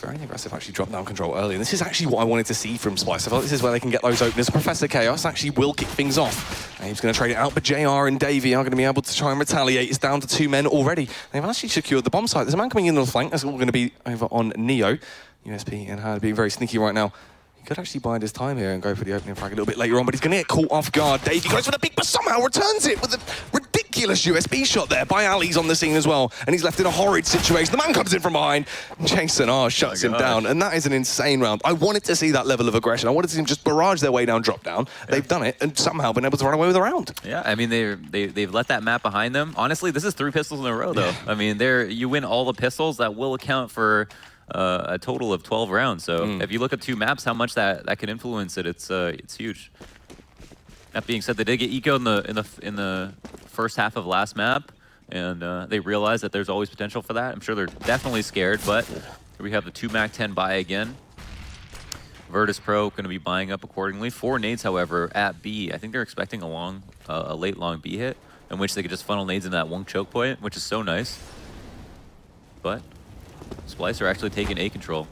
very aggressive, actually dropped down control early. And this is actually what I wanted to see from Splyce. I felt this is where they can get those openers. Professor Chaos actually will kick things off. And he's going to trade it out, but JR and Davey are going to be able to try and retaliate. It's down to 2 men already. They've actually secured the bomb site. There's a man coming in on the flank. That's all going to be over on Neo. USP and Hard being very sneaky right now. He could actually bide his time here and go for the opening frag a little bit later on, but he's going to get caught off guard. Davey goes for the peek, but somehow returns it with a ridiculous USB shot there. By Ali's on the scene as well, and he's left in a horrid situation. The man comes in from behind, Jason R shuts him down, and that is an insane round. I wanted to see that level of aggression. I wanted to see them just barrage their way down, drop down. Yeah. They've done it, and somehow been able to run away with the round. Yeah, I mean, they've let that map behind them. Honestly, this is 3 pistols in a row, though. Yeah. I mean, you win all the pistols, that will account for a total of 12 rounds. So if you look at 2 maps, how much that can influence it, it's huge. That being said, they did get eco in the first half of last map, and they realized that there's always potential for that. I'm sure they're definitely scared, but here we have the 2 MAC-10 buy again. Virtus Pro going to be buying up accordingly. 4 nades, however, at B. I think they're expecting a late long B hit, in which they could just funnel nades in that one choke point, which is so nice. But Splyce are actually taking A control.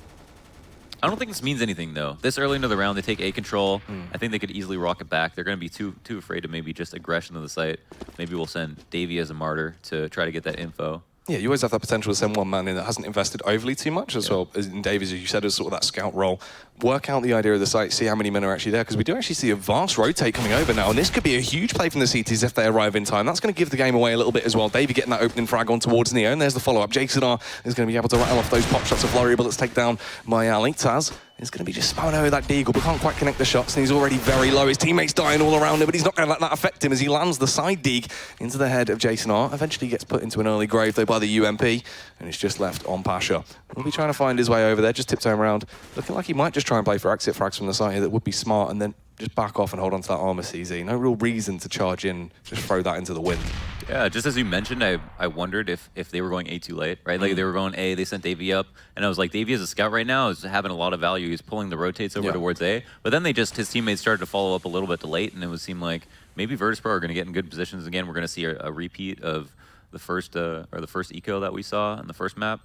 I don't think this means anything, though. This early into the round, they take A control. I think they could easily rock it back. They're going to be too afraid of maybe just aggression to the site. Maybe we'll send Davey as a martyr to try to get that info. Yeah, you always have that potential to send one man in that hasn't invested overly too much as well. As in Davey, as you said, as sort of that scout role. Work out the idea of the site, see how many men are actually there, because we do actually see a vast rotate coming over now, and this could be a huge play from the CTs if they arrive in time. That's going to give the game away a little bit as well. Davey getting that opening frag on towards Neo, and there's the follow-up. Jason R is going to be able to rattle off those pop shots of flurry bullets, take down my Ali. Taz is going to be just spouting over that deagle, but can't quite connect the shots, and he's already very low. His teammates dying all around him, but he's not going to let that affect him as he lands the side dig into the head of Jason R. Eventually gets put into an early grave, though, by the UMP, and it's just left on Pasha. He'll be trying to find his way over there, just tiptoeing around, looking like he might just try and play for exit frags from the side here. That would be smart, and then just back off and hold on to that armor, CZ. No real reason to charge in, just throw that into the wind. Yeah, just as you mentioned, I wondered if they were going A too late, right? Like they were going A, they sent Davey up, and I was like, Davey as a scout right now is having a lot of value. He's pulling the rotates over towards A, but then his teammates started to follow up a little bit too late, and it would seem like maybe Virtus Pro are going to get in good positions again. We're going to see a repeat of the first eco that we saw in the first map.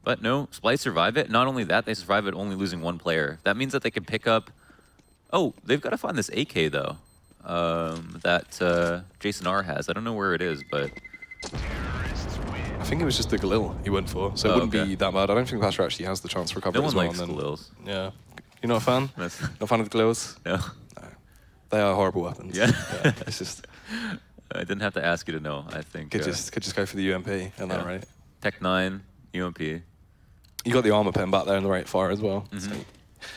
But no, Splyce survive it. Not only that, they survive it only losing 1 player. That means that they can pick up... Oh, they've got to find this AK, though, that Jason R has. I don't know where it is, but... I think it was just the Galil he went for, so it wouldn't be that bad. I don't think Pasha actually has the chance to recover as well. No one likes Galils. Yeah. You're not a fan? Not a fan of the Galils? No. They are horrible weapons. Yeah. It's just... I didn't have to ask you to know, I think. Could just go for the UMP, and that right? Tech 9, UMP. You got the armor pen back there in the right fire as well. So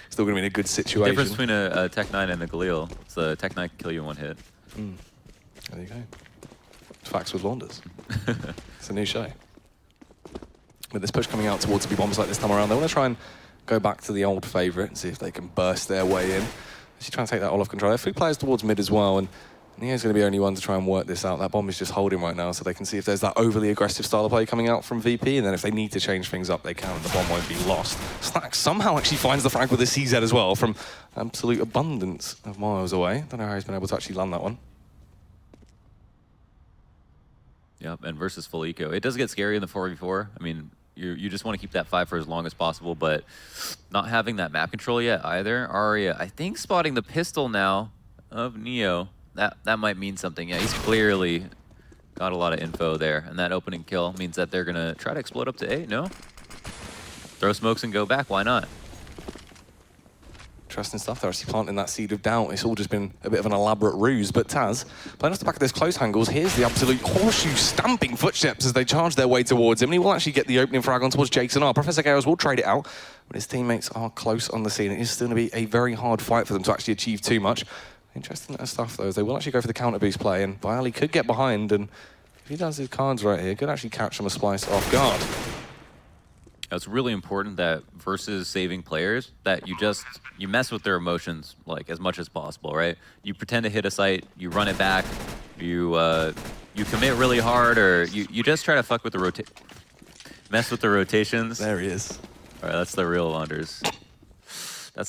still going to be in a good situation. The difference between a Tech 9 and a Galil, it's the Tech 9 can kill you in 1 hit. There you go. Facts with Launders. It's a new show. With this push coming out towards the bombs like this time around, they want to try and go back to the old favourite and see if they can burst their way in. Actually trying to take that all off control. There are 3 players towards mid as well, and Neo's going to be the only one to try and work this out. That bomb is just holding right now, so they can see if there's that overly aggressive style of play coming out from VP, and then if they need to change things up, they can, and the bomb won't be lost. Snack somehow actually finds the frag with a CZ as well from absolute abundance of miles away. Don't know how he's been able to actually land that one. Yep, and versus full eco. It does get scary in the 4v4. I mean, you just want to keep that 5 for as long as possible, but not having that map control yet either. Aria, I think, spotting the pistol now of Neo. That might mean something. Yeah, he's clearly got a lot of info there, and that opening kill means that they're gonna try to explode up to A. No? Throw smokes and go back. Why not? Interesting stuff. They're actually planting that seed of doubt. It's all just been a bit of an elaborate ruse, but Taz, playing off the back of those close angles, here's the absolute horseshoe stamping footsteps as they charge their way towards him, and he will actually get the opening frag on towards Jason R. Professor Chaos will trade it out, but his teammates are close on the scene. It is still going to be a very hard fight for them to actually achieve too much. Interesting stuff, though, is they will actually go for the counter boost play, and Bialy could get behind, and if he does his cards right here, could actually catch some of Splyce off guard. It's really important that versus saving players, that you mess with their emotions like as much as possible, right? You pretend to hit a site, you run it back, you commit really hard, or you just try to fuck with the mess with the rotations. There he is. All right, that's the real Launders.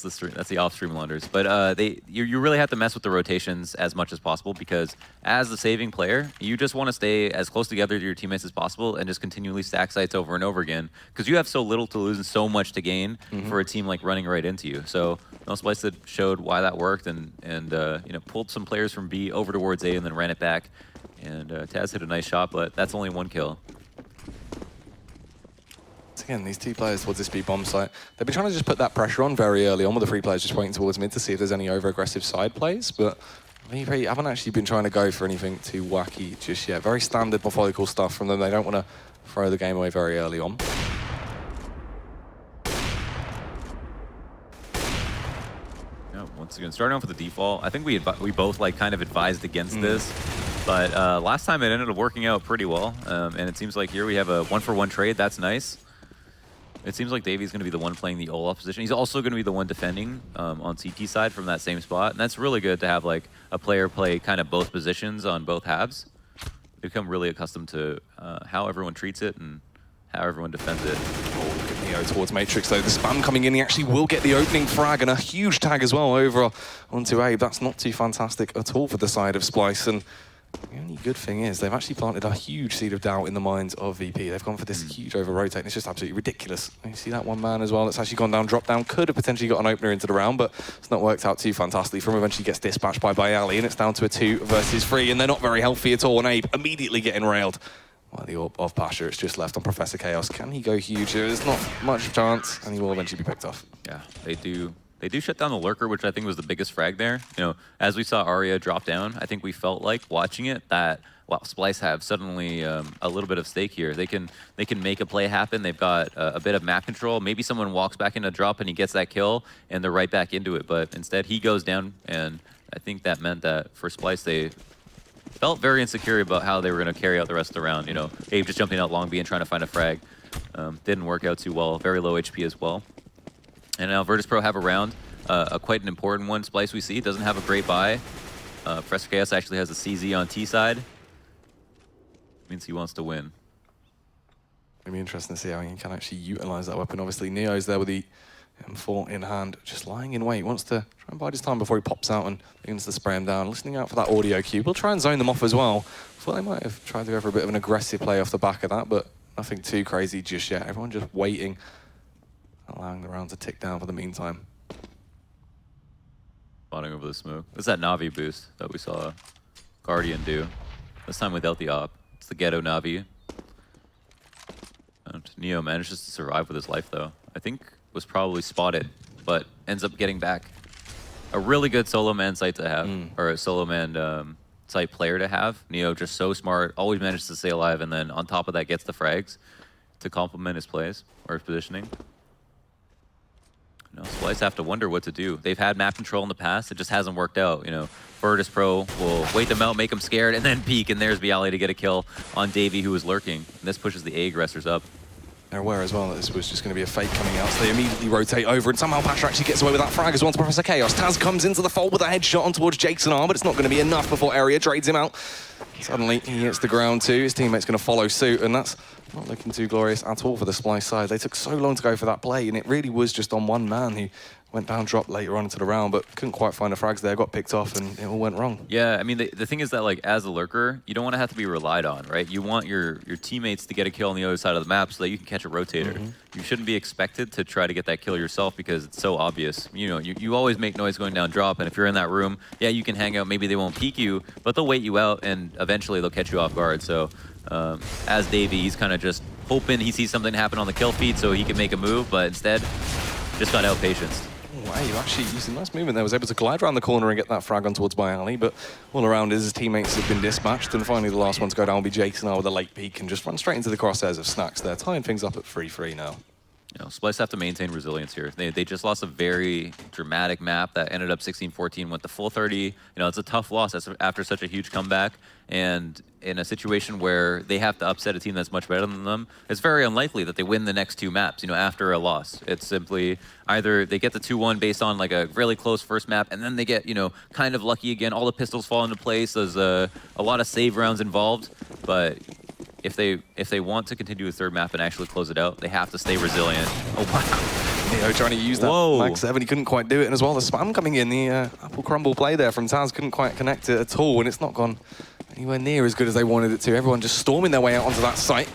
That's the off-stream blunders. But you really have to mess with the rotations as much as possible because as the saving player, you just want to stay as close together to your teammates as possible and just continually stack sites over and over again because you have so little to lose and so much to gain for a team like running right into you. So Splyce showed why that worked and you know, pulled some players from B over towards A and then ran it back. And Taz hit a nice shot, but that's only 1 kill. Again, these 2 players towards this B bomb site, they've been trying to just put that pressure on very early on with the 3 players just waiting towards mid to see if there's any over-aggressive side plays, but they haven't actually been trying to go for anything too wacky just yet. Very standard methodical stuff from them. They don't want to throw the game away very early on. Yeah, once again, starting off with the default, I think we both like kind of advised against this, but last time it ended up working out pretty well, and it seems like here we have a 1-for-1 trade. That's nice. It seems like Davey's going to be the one playing the Olaf position. He's also going to be the one defending on CT side from that same spot. And that's really good to have like a player play kind of both positions on both halves. They become really accustomed to how everyone treats it and how everyone defends it. Oh, look at Neo towards Matrix though. The spam coming in, he actually will get the opening frag and a huge tag as well over onto Abe. That's not too fantastic at all for the side of Splyce. And the only good thing is they've actually planted a huge seed of doubt in the minds of VP. They've gone for this huge over-rotate. It's just absolutely ridiculous. You see that one man as well that's actually gone down, dropped down. Could have potentially got an opener into the round, but it's not worked out too fantastically. From eventually gets dispatched by Bayali, and it's down to a 2 versus 3, and they're not very healthy at all. And Abe immediately getting railed. Well, the orb of Pasha, it's just left on Professor Chaos. Can he go huge? There's not much chance, and he will eventually be picked off. Yeah, they do. They do shut down the Lurker, which I think was the biggest frag there. You know, as we saw Arya drop down, I think we felt like watching it that wow, Splyce have suddenly a little bit of stake here. They can make a play happen. They've got a bit of map control. Maybe someone walks back into drop and he gets that kill, and they're right back into it. But instead, he goes down, and I think that meant that for Splyce, they felt very insecure about how they were going to carry out the rest of the round. You know, Abe just jumping out long B and trying to find a frag. Didn't work out too well. Very low HP as well. And now Virtus.pro have a round, quite an important one. Splyce we see doesn't have a great buy. Professor Chaos actually has a CZ on T side. Means he wants to win. It'll be interesting to see how he can actually utilize that weapon. Obviously, Neo's there with the M4 in hand, just lying in wait. Wants to try and bide his time before he pops out and begins to spray him down. Listening out for that audio cue. We'll try and zone them off as well. Thought they might have tried to go for a bit of an aggressive play off the back of that, but nothing too crazy just yet. Everyone just waiting, allowing the round to tick down for the meantime. Spotting over the smoke. It's that Navi boost that we saw Guardian do. This time without the op. It's the ghetto Navi. And Neo manages to survive with his life though. I think was probably spotted, but ends up getting back. A really good solo man site to have, or a solo man site player to have. Neo just so smart, always manages to stay alive, and then on top of that gets the frags to complement his plays or his positioning. You know, Splyce have to wonder what to do. They've had map control in the past, it just hasn't worked out. You know, Virtus.pro will wait them out, make them scared, and then peek, and there's Bialy to get a kill on Davey, who was lurking. And this pushes the A aggressors up. They're aware as well that this was just going to be a fake coming out, so they immediately rotate over, and somehow Pasha actually gets away with that frag as well to Professor Chaos. Taz comes into the fold with a headshot on towards Jake's arm, but it's not going to be enough before Area trades him out. Suddenly, he hits the ground too. His teammate's going to follow suit, and that's not looking too glorious at all for the Splyce side. They took so long to go for that play, and it really was just on one man who went down, dropped later on into the round, but couldn't quite find the frags there, got picked off, and it all went wrong. Yeah, I mean, the thing is that, like, as a lurker, you don't want to have to be relied on, right? You want your teammates to get a kill on the other side of the map so that you can catch a rotator. You shouldn't be expected to try to get that kill yourself because it's so obvious. You know, you always make noise going down drop, and if you're in that room, yeah, you can hang out, maybe they won't peek you, but they'll wait you out, and eventually they'll catch you off guard. So, as Davey, he's kind of just hoping he sees something happen on the kill feed so he can make a move, but instead, just got out-patience. Wow, you actually used a nice movement there. Was able to glide around the corner and get that frag on towards Bialy, but all around his teammates have been dispatched, and finally the last one to go down will be Jason with a late peek and just run straight into the crosshairs of Snacks there, tying things up at 3-3 now. You know, Splyce have to maintain resilience here. They just lost a very dramatic map that ended up 16-14, went to full 30. You know, it's a tough loss after such a huge comeback. And in a situation where they have to upset a team that's much better than them, it's very unlikely that they win the next two maps, you know, after a loss. It's simply either they get the 2-1 based on like a really close first map, and then they get, you know, kind of lucky again. All the pistols fall into place. There's a lot of save rounds involved. But if they want to continue a third map and actually close it out, they have to stay resilient. Oh, wow. Neo trying to use that Mag 7, he couldn't quite do it. And as well, the spam coming in, the apple crumble play there from Taz couldn't quite connect it at all, and it's not gone anywhere near as good as they wanted it to. Everyone just storming their way out onto that site.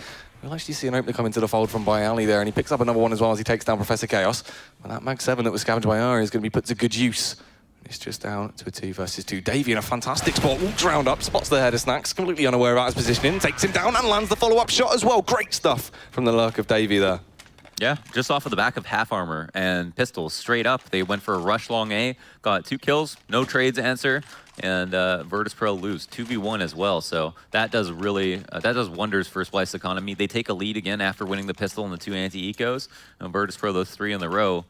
We'll actually see an opener come into the fold from Byali there, and he picks up another one as well as he takes down Professor Chaos. And that Mag 7 that was scavenged by Ari is going to be put to good use. It's just down to a 2 versus 2. Davey in a fantastic spot, walks round up, spots the head of Snacks, completely unaware about his positioning, takes him down and lands the follow-up shot as well. Great stuff from the lurk of Davey there. Yeah, just off of the back of half armor and pistols, straight up. They went for a rush long A, got 2 kills, no trades answer, and Virtus.pro lose 2v1 as well. So that does really, that does wonders for Splyce economy. They take a lead again after winning the pistol and the 2 anti-ecos. And Virtus.pro, those 3 in the row,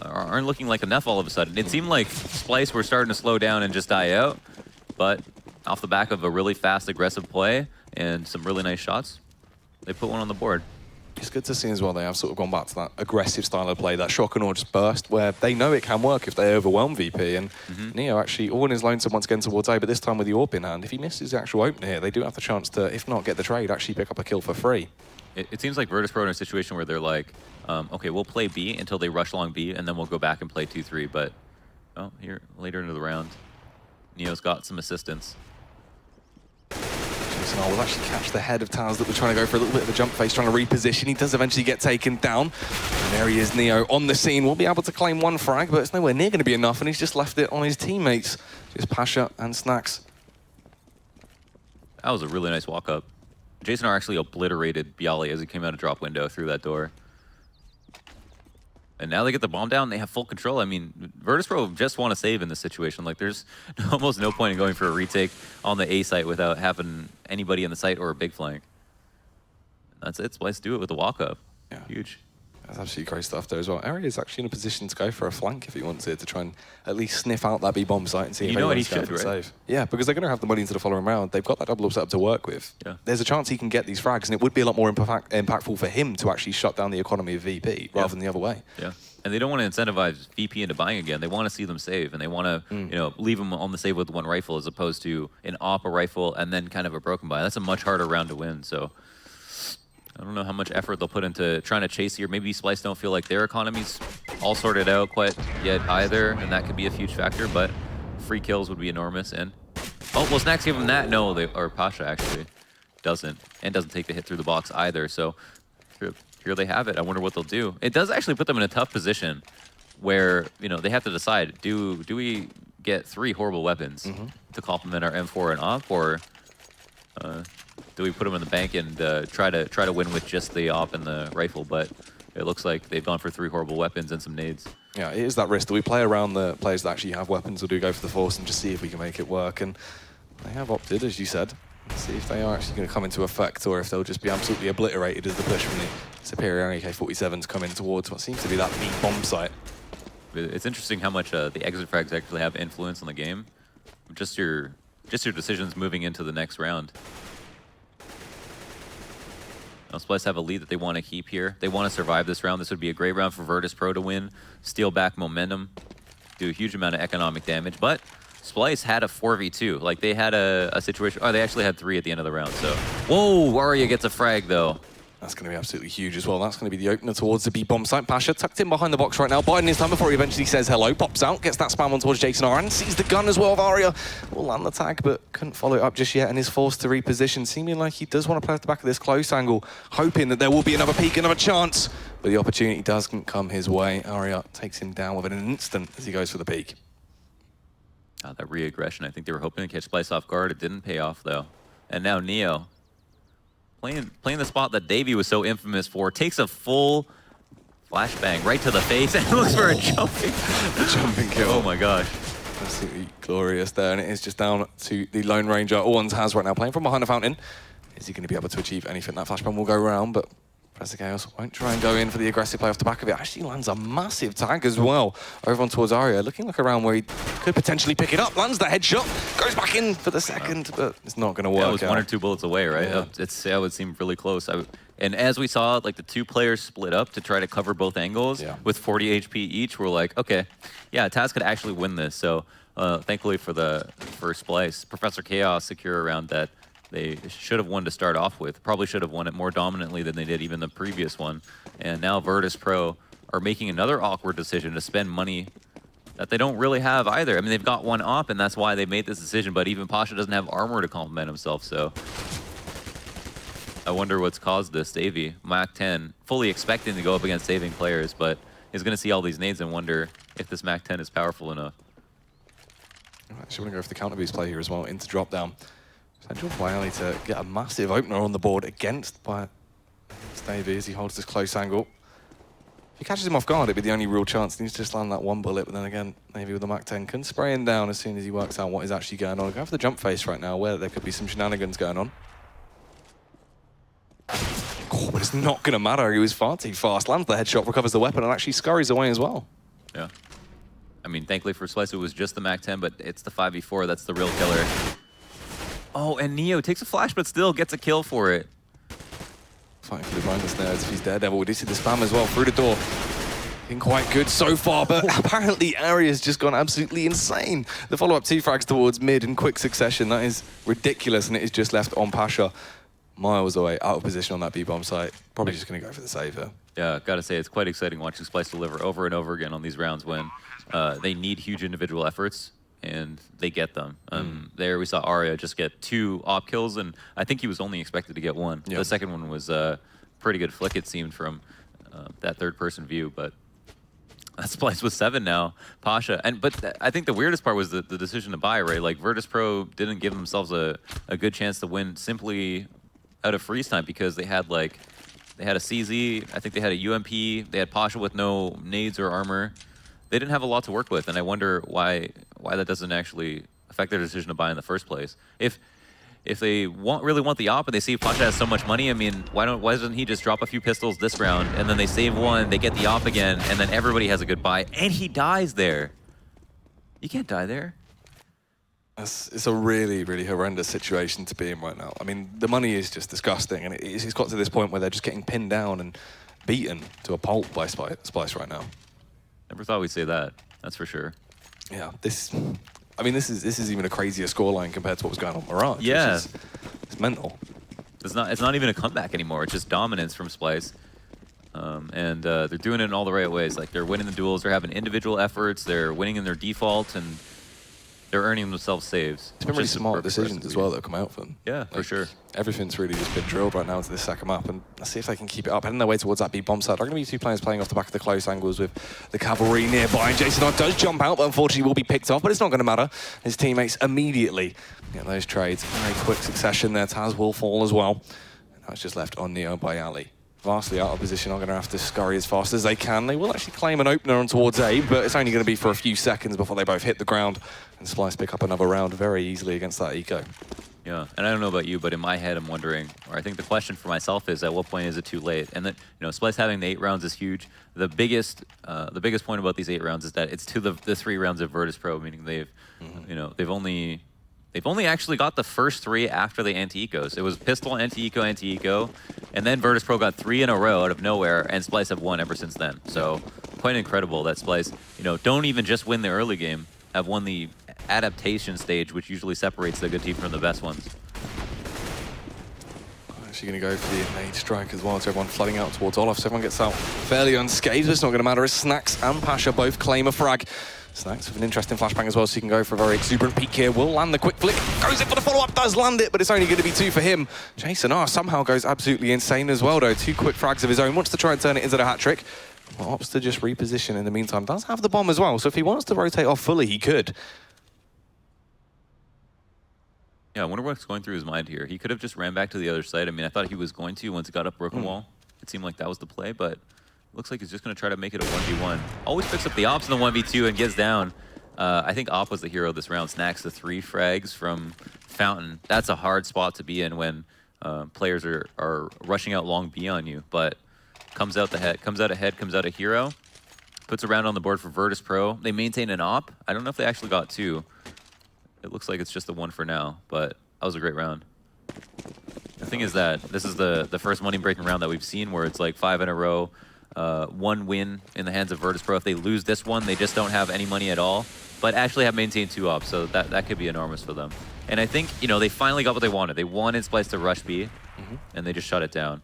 aren't looking like enough all of a sudden. It seemed like Splyce were starting to slow down and just die out, but off the back of a really fast, aggressive play and some really nice shots, they put one on the board. It's good to see as well they have sort of gone back to that aggressive style of play, that shock and awe just burst, where they know it can work if they overwhelm VP. And Neo actually all in his lonesome once again towards A, but this time with the AWP in hand. If he misses the actual opener here, they do have the chance to, if not get the trade, actually pick up a kill for free. It seems like Virtus.pro in a situation where they're like, okay, we'll play B until they rush long B, and then we'll go back and play 2-3. But well, here later into the round, Neo's got some assistance. Jason will actually catch the head of Taz that was trying to go for a little bit of a jump face, trying to reposition. He does eventually get taken down. And there he is, Neo, on the scene. Will be able to claim 1 frag, but it's nowhere near going to be enough, and he's just left it on his teammates. Just Pasha and Snacks. That was a really nice walk-up. Jason R actually obliterated Byali as he came out of drop window through that door. And now they get the bomb down, they have full control. I mean, Virtus.pro just want to save in this situation. Like, there's almost no point in going for a retake on the A site without having anybody in the site or a big flank. That's it. Splyce do it with the walk-up. Yeah. Huge. That's absolutely great stuff there as well. Ari is actually in a position to go for a flank if he wants it, to try and at least sniff out that B bomb site and see if anyone's going to save. Yeah, because they're going to have the money into the following round. They've got that double up set up to work with. Yeah. There's a chance he can get these frags, and it would be a lot more impactful for him to actually shut down the economy of VP rather than the other way. Yeah. And they don't want to incentivize VP into buying again. They want to see them save, and they want to, you know, leave them on the save with 1 rifle as opposed to an AWP, a rifle, and then kind of a broken buy. That's a much harder round to win. So I don't know how much effort they'll put into trying to chase here. Maybe Splyce don't feel like their economy's all sorted out quite yet either, and that could be a huge factor, but free kills would be enormous. And, oh, well, Snacks give them that. No, or Pasha actually doesn't, and doesn't take the hit through the box either. So here they have it. I wonder what they'll do. It does actually put them in a tough position where, you know, they have to decide, do we get 3 horrible weapons to complement our M4 and AWP, or do we put them in the bank and try to win with just the AWP and the rifle? But it looks like they've gone for 3 horrible weapons and some nades. Yeah, it is that risk. Do we play around the players that actually have weapons, or do we go for the force and just see if we can make it work? And they have opted, as you said. Let's see if they are actually going to come into effect, or if they'll just be absolutely obliterated as the push from the superior AK-47s come in towards what seems to be that B bomb site. It's interesting how much the exit frags actually have influence on the game. Just your decisions moving into the next round. Now, Splyce have a lead that they want to keep here. They want to survive this round. This would be a great round for Virtus.pro to win, steal back momentum, do a huge amount of economic damage. But Splyce had a 4v2. Like, they had a situation. Oh, they actually had 3 at the end of the round. So, whoa, Arya gets a frag though. That's going to be absolutely huge as well. That's going to be the opener towards the B bomb site. Pasha tucked in behind the box right now, biding his time before he eventually says hello. Pops out, gets that spam on towards Jason R, and sees the gun as well of Arya. Will land the tag, but couldn't follow it up just yet, and is forced to reposition, seeming like he does want to play at the back of this close angle, hoping that there will be another peek, another chance. But the opportunity doesn't come his way. Arya takes him down within an instant as he goes for the peek. That re-aggression, I think they were hoping to catch Splyce off guard. It didn't pay off though. And now Neo, playing the spot that Davey was so infamous for, takes a full flashbang right to the face and looks for a jumping kill. Oh my gosh. Absolutely glorious there, and it is just down to the Lone Ranger. All one's has right now, playing from behind the fountain. Is he going to be able to achieve anything? That flashbang will go around, but Professor Chaos won't try and go in for the aggressive play off the back of it. Actually lands a massive tag as well over on towards Arya, looking like a round where he could potentially pick it up. Lands the headshot, goes back in for the second, but it's not going to work. That was 1 or 2 bullets away, right? Yeah. That would seem really close. And as we saw, like, the 2 players split up to try to cover both angles with 40 HP each. We're like, okay, yeah, Taz could actually win this. So thankfully for Splyce, Professor Chaos secure around that. They should have won to start off with. Probably should have won it more dominantly than they did even the previous one. And now Virtus.pro are making another awkward decision to spend money that they don't really have either. I mean, they've got one op, and that's why they made this decision, but even Pasha doesn't have armor to complement himself, so I wonder what's caused this. Davey, Mac-10, fully expecting to go up against saving players, but is going to see all these nades and wonder if this Mac-10 is powerful enough. I'm actually going to go for the counter boost play here as well into drop down. Potential for Ali to get a massive opener on the board against Davey as he holds this close angle. If he catches him off guard, it'd be the only real chance. He needs to just land that one bullet, but then again, maybe with the Mac-10 can spray him down as soon as he works out what is actually going on. Go for the jump face right now, where there could be some shenanigans going on. Oh, but it's not going to matter. He was far too fast. Lands the headshot, recovers the weapon, and actually scurries away as well. Yeah. I mean, thankfully for Splyce, it was just the Mac-10, but it's the 5v4 that's the real killer. Oh, and Neo takes a flash, but still gets a kill for it. Fighting for the minus there as if he's Daredevil. We do see the spam as well through the door. Been quite good so far, but apparently Aria's just gone absolutely insane. The follow-up 2 frags towards mid in quick succession. That is ridiculous, and it is just left on Pasha. Miles away, out of position on that B-bomb site. Probably just going to go for the save here. Yeah, gotta say, it's quite exciting watching Splyce deliver over and over again on these rounds when they need huge individual efforts, and they get them. There we saw Aria just get 2 op kills, and I think he was only expected to get 1. Yep. The second one was a pretty good flick, it seemed, from that third-person view, but Splyce with 7 now. Pasha, but I think the weirdest part was the decision to buy, right? Like, Virtus.pro didn't give themselves a good chance to win simply out of freeze time because they had, like, they had a CZ, I think they had a UMP, they had Pasha with no nades or armor. They didn't have a lot to work with, and I wonder why that doesn't actually affect their decision to buy in the first place. If they really want the op and they see Pasha has so much money, I mean, why doesn't he just drop a few pistols this round, and then they save one, they get the op again, and then everybody has a good buy, and he dies there. You can't die there. It's a really, really horrendous situation to be in right now. I mean, the money is just disgusting, and it's got to this point where they're just getting pinned down and beaten to a pulp by Splyce right now. Never thought we'd say that. That's for sure. Yeah, this is even a crazier scoreline compared to what was going on at Mirage. Yeah, it's mental. It's not even a comeback anymore. It's just dominance from Splyce, and they're doing it in all the right ways. Like, they're winning the duels, they're having individual efforts, they're winning in their default, and they're earning themselves saves. It's been really smart decisions as well that have come out for them. Yeah, for sure. Everything's really just been drilled right now into this second map, and let's see if they can keep it up. Heading their way towards that B-bomb site. There are going to be 2 players playing off the back of the close angles with the cavalry nearby, and Jason does jump out, but unfortunately will be picked off, but it's not going to matter. His teammates immediately get those trades. Very quick succession there. Taz will fall as well. And now it's just left on Neo by Ali. Vastly out of position, are going to have to scurry as fast as they can. They will actually claim an opener on towards A, but it's only going to be for a few seconds before they both hit the ground. And Splyce pick up another round very easily against that eco. Yeah, and I don't know about you, but in my head I'm wondering, or I think the question for myself is, at what point is it too late? And that, you know, Splyce having the 8 rounds is huge. The biggest point about these 8 rounds is that it's to the 3 rounds of Virtus.pro, meaning they've, you know, they've only actually got the first 3 after the anti-ecos. It was pistol, anti-eco, and then Virtus.pro got 3 in a row out of nowhere, and Splyce have won ever since then. So quite incredible that Splyce, you know, don't even just win the early game, have won the adaptation stage, which usually separates the good team from the best ones. Actually going to go for the nade strike as well, so everyone flooding out towards Olaf, so everyone gets out fairly unscathed. It's not going to matter as Snacks and Pasha both claim a frag. Snacks with an interesting flashbang as well, so you can go for a very exuberant peek here. Will land the quick flick, goes in for the follow-up, does land it, but it's only going to be 2 for him. Jason somehow goes absolutely insane as well, though. 2 quick frags of his own, wants to try and turn it into the hat-trick. Well, opts to just reposition in the meantime. Does have the bomb as well, so if he wants to rotate off fully, he could. Yeah, I wonder what's going through his mind here. He could have just ran back to the other side. I mean, I thought he was going to once he got up broken wall. It seemed like that was the play, but looks like he's just going to try to make it a 1v1. Always picks up the ops in the 1v2 and gets down. I think Op was the hero this round. Snacks the 3 frags from Fountain. That's a hard spot to be in when players are rushing out long B on you, but comes out ahead, comes out a hero. Puts a round on the board for Virtus.pro. They maintain an op. I don't know if they actually got 2. It looks like it's just the 1 for now, but that was a great round. The thing is that this is the first money-breaking round that we've seen where it's like 5 in a row, 1 win in the hands of Virtus.pro. If they lose this one, they just don't have any money at all, but actually have maintained 2 ops, so that could be enormous for them. And I think, you know, they finally got what they wanted. They wanted Splyce to rush B, and they just shut it down.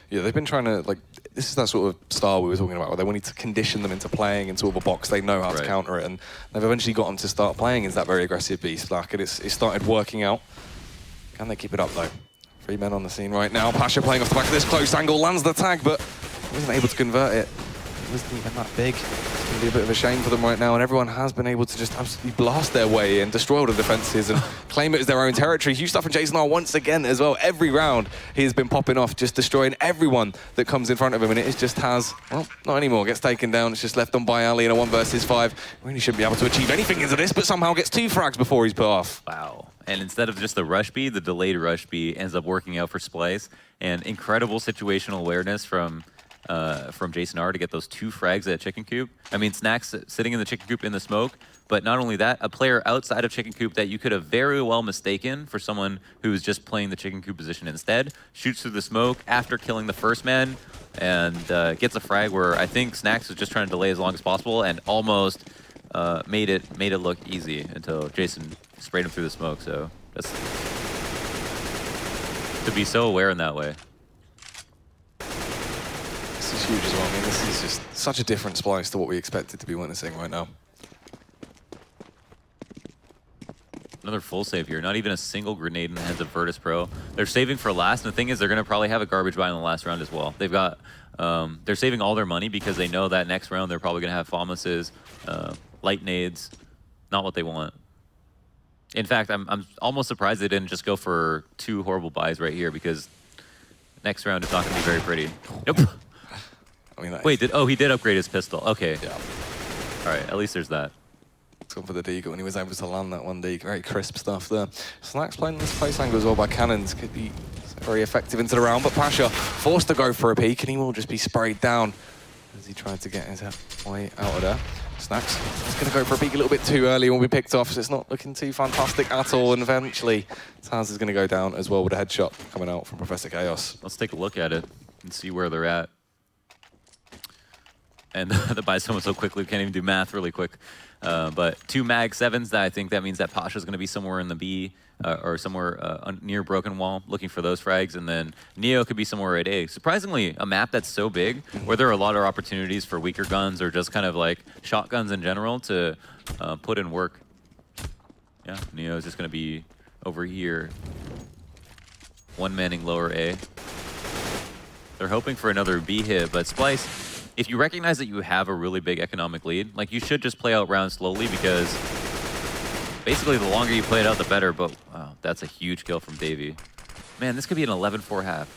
Yeah, they've been trying to, like, this is that sort of style we were talking about, where they wanted to condition them into playing in sort of a box they know how to counter it, and they've eventually got them to start playing as that very aggressive beast. Like, it started working out. Can they keep it up, though? 3 men on the scene right now. Pasha playing off the back of this close angle, lands the tag, but wasn't able to convert it. It wasn't even that big. It's going to be a bit of a shame for them right now, and everyone has been able to just absolutely blast their way in, destroy all the defenses, and claim it as their own territory. Huge stuff from Jason R once again as well. Every round, he has been popping off, just destroying everyone that comes in front of him, and it just has, well, not anymore. Gets taken down. It's just left on by Ali in a 1 versus 5. Really shouldn't be able to achieve anything into this, but somehow gets 2 frags before he's put off. Wow. And instead of just the rush B, the delayed rush B ends up working out for Splyce. And incredible situational awareness from Jason R to get those 2 frags at Chicken Coop. I mean, Snacks sitting in the Chicken Coop in the smoke, but not only that, a player outside of Chicken Coop that you could have very well mistaken for someone who was just playing the Chicken Coop position instead, shoots through the smoke after killing the first man, and gets a frag where I think Snacks was just trying to delay as long as possible and almost made it look easy until Jason sprayed him through the smoke. So that's to be so aware in that way. This is huge as well. I mean, this is just such a different Splyce to what we expected to be witnessing right now. Another full save here. Not even a single grenade in the hands of Virtus Pro. They're saving for last, and the thing is, they're going to probably have a garbage buy in the last round as well. They've got, they're saving all their money because they know that next round they're probably going to have FAMAS's, light nades, not what they want. In fact, I'm almost surprised they didn't just go for 2 horrible buys right here, because next round is not going to be very pretty. Nope. I mean, wait, he did upgrade his pistol. Okay. Yeah. All right, at least there's that. It's gone for the deagle, and he was able to land that one deagle. Very crisp stuff there. Snacks playing this place angle as well by cannons. Could be very effective into the round, but Pasha forced to go for a peek, and he will just be sprayed down as he tried to get his way out of there. Snacks is going to go for a peek a little bit too early and will be picked off, so it's not looking too fantastic at all, and eventually Taz is going to go down as well with a headshot coming out from Professor Chaos. Let's take a look at it and see where they're at. And the buy someone so quickly, we can't even do math really quick. But 2 mag 7s, that I think that means that Pasha's going to be somewhere in the B or somewhere near Broken Wall, looking for those frags. And then Neo could be somewhere at A. Surprisingly, a map that's so big, where there are a lot of opportunities for weaker guns or just kind of like shotguns in general to put in work. Yeah, Neo's just going to be over here. 1 manning lower A. They're hoping for another B hit, but Splyce, if you recognize that you have a really big economic lead, like, you should just play out rounds slowly, because basically the longer you play it out, the better. But wow, that's a huge kill from Davey. Man, this could be an 11-4 half.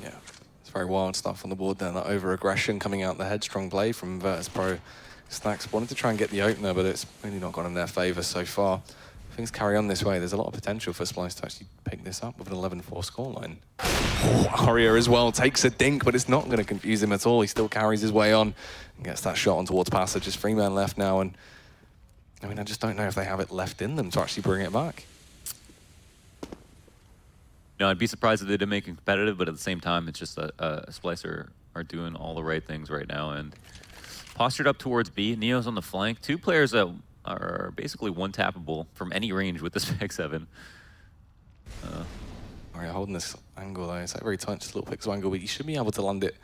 Yeah, it's very wild stuff on the board there. That over-aggression coming out, the headstrong play from Virtus Pro. Snacks wanted to try and get the opener, but it's really not gone in their favor so far. If things carry on this way, there's a lot of potential for Splyce to actually pick this up with an 11-4 scoreline. Aria as well takes a dink, but it's not going to confuse him at all. He still carries his way on and gets that shot on towards Passer. Just 3 men left now, and I mean, I just don't know if they have it left in them to actually bring it back. No, I'd be surprised if they didn't make it competitive, but at the same time, it's just Splyce are doing all the right things right now, and postured up towards B. Neo's on the flank. 2 players that are basically one-tappable from any range with this Mag 7. Aria holding this angle though. It's like very tight, just a little pixel angle, but you should be able to land it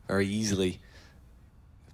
very easily.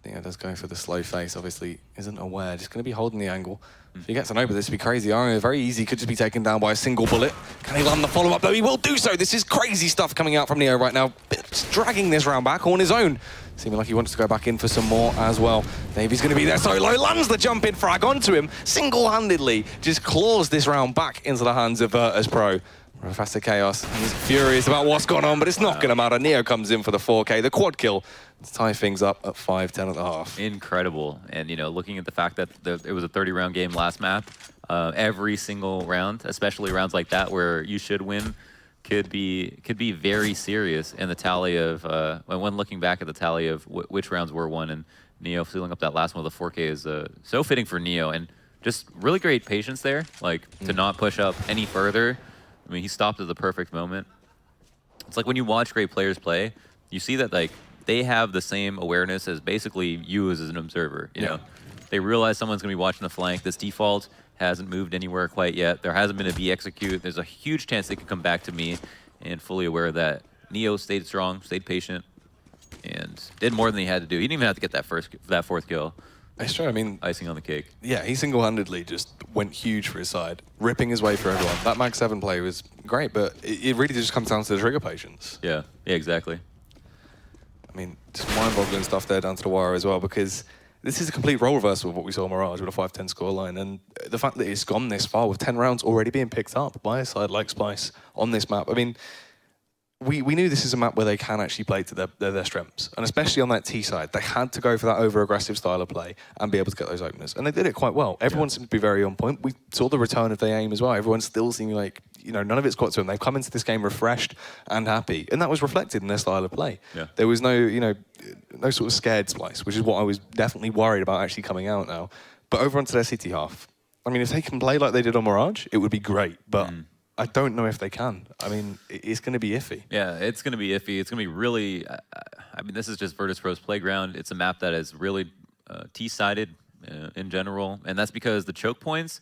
Neo does go for the slow face, obviously isn't aware, just going to be holding the angle. If he gets an over, this would be crazy. Aria, very easy, could just be taken down by a single bullet. Can he land the follow-up? Though he will do so. This is crazy stuff coming out from Neo right now. Just dragging this round back on his own. Seeming like he wants to go back in for some more as well. Davy's going to be there solo, lands the jump-in frag onto him, single-handedly just claws this round back into the hands of Virtus Pro. Professor Chaos, he's furious about what's gone on, but it's not going to matter. Neo comes in for the 4K, the quad kill, to tie things up at 5-10.5. Incredible. And, you know, looking at the fact that it was a 30-round game last map, every single round, especially rounds like that where you should win, could be very serious in the tally of, when looking back at the tally of which rounds were won, and Neo sealing up that last one with the 4K is so fitting for Neo, and just really great patience there, like to not push up any further. I mean, he stopped at the perfect moment. It's like when you watch great players play, you see that like they have the same awareness as basically you as an observer. You know, they realize someone's gonna be watching the flank. This default hasn't moved anywhere quite yet. There hasn't been a B execute. There's a huge chance they could come back to me, and fully aware that Neo stayed strong, stayed patient, and did more than he had to do. He didn't even have to get that fourth kill. It's true. I mean, Icing on the cake. yeah, he single-handedly just went huge for his side, ripping his way through everyone. That Mag 7 play was great, but it really just comes down to the trigger patience. Yeah, exactly. I mean, just mind-boggling stuff there down to the wire as well, because this is a complete role reversal of what we saw in Mirage with a 5-10 scoreline, and the fact that it's gone this far with 10 rounds already being picked up by a side like Splyce on this map. I mean, we knew this is a map where they can actually play to their strengths, and especially on that T side, they had to go for that over-aggressive style of play and be able to get those openers, and they did it quite well. Everyone seemed to be very on point. We saw the return of their aim as well. Everyone still seemed like, you know, none of it's got to them. They've come into this game refreshed and happy, and that was reflected in their style of play. Yeah. There was no, you know, no sort of scared Splyce, which is what I was definitely worried about actually coming out now. But over onto their city half, I mean, if they can play like they did on Mirage, it would be great, but I don't know if they can. I mean, it's going to be iffy. Yeah, it's going to be iffy. It's going to be really, I mean, this is just Virtus.pro's playground. It's a map that is really T-sided in general, and that's because the choke points,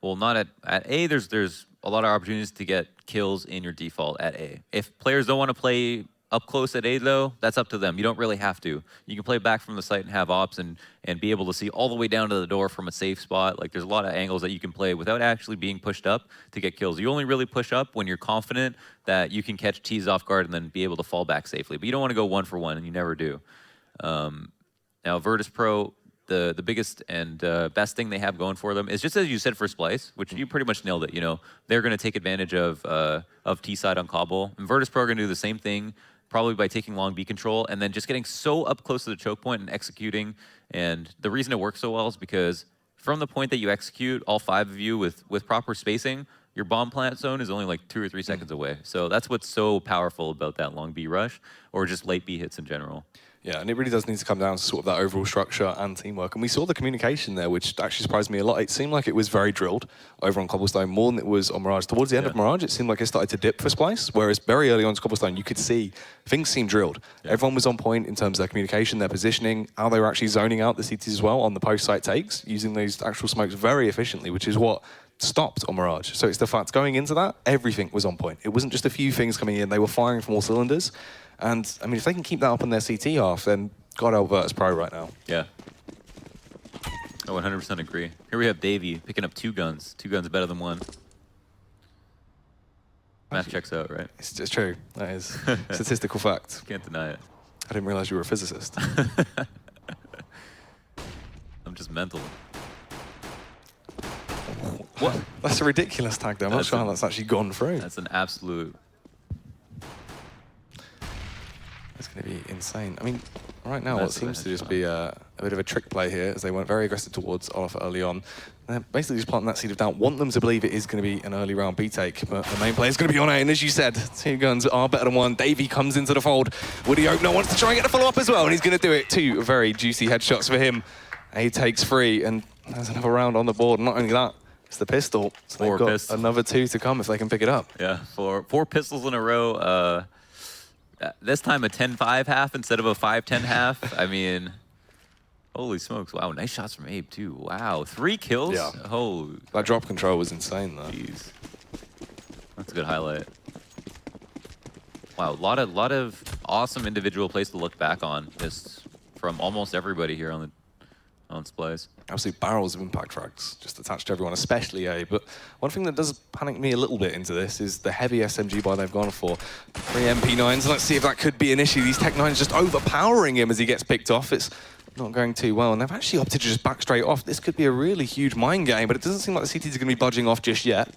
well, not at A, there's a lot of opportunities to get kills in your default at A. If players don't want to play up close at A, though, that's up to them. You don't really have to. You can play back from the site and have ops and be able to see all the way down to the door from a safe spot. Like, there's a lot of angles that you can play without actually being pushed up to get kills. You only really push up when you're confident that you can catch T's off guard and then be able to fall back safely. But you don't want to go 1 for 1, and you never do. Now, Virtus.pro, the biggest and best thing they have going for them is just as you said for Splyce, which you pretty much nailed it. You know, they're going to take advantage of T-side on Cobble. And Virtus.pro are going to do the same thing, probably by taking long B control and then just getting so up close to the choke point and executing. And the reason it works so well is because from the point that you execute, all 5 of you with proper spacing, your bomb plant zone is only like 2 or 3 seconds away. So that's what's so powerful about that long B rush, or just late B hits in general. Yeah, and it really does need to come down to sort of that overall structure and teamwork. And we saw the communication there, which actually surprised me a lot. It seemed like it was very drilled over on Cobblestone, more than it was on Mirage. Towards the end of Mirage, it seemed like it started to dip for Splyce, whereas very early on to Cobblestone, you could see things seemed drilled. Yeah. Everyone was on point in terms of their communication, their positioning, how they were actually zoning out the CTs as well on the post-site takes, using those actual smokes very efficiently, which is what stopped on Mirage. So it's the fact going into that, everything was on point. It wasn't just a few things coming in, they were firing from all cylinders. And I mean, if they can keep that up on their CT half, then God help Virtus.pro right now. Yeah. I 100% agree. Here we have Davey picking up 2 guns. 2 guns better than 1. Math checks out, right? It's true. That is statistical fact. Can't deny it. I didn't realize you were a physicist. I'm just mental. What? That's a ridiculous tag, though. I'm not sure how that's actually gone through. That's an absolute... It's going to be insane. I mean, right now, what seems to just be a bit of a trick play here, as they went very aggressive towards Olaf early on. They're basically just planting that seed of doubt. Want them to believe it is going to be an early round B take, but the main play is going to be on A. And as you said, 2 guns are better than 1. Davey comes into the fold. Woody Opener wants to try and get the follow up as well, and he's going to do it. 2 very juicy headshots for him. A takes 3, and there's another round on the board. Not only that, it's the pistol. So they've got another 2 to come if they can pick it up. Yeah, 4 pistols in a row. This time a 10-5 half instead of a 5-10 half. I mean, holy smokes. Wow, nice shots from Abe, too. Wow, 3 kills? Yeah. Holy. That drop control was insane, though. Jeez. That's a good highlight. Wow, a lot of awesome individual plays to look back on, just from almost everybody here on Splyce. Absolute barrels of impact frags just attached to everyone, especially A. But one thing that does panic me a little bit into this is the heavy SMG buy they've gone for. 3 MP9s. Let's see if that could be an issue. These Tech 9s just overpowering him as he gets picked off. It's not going too well, and they've actually opted to just back straight off. This could be a really huge mind game, but it doesn't seem like the CTs are going to be budging off just yet.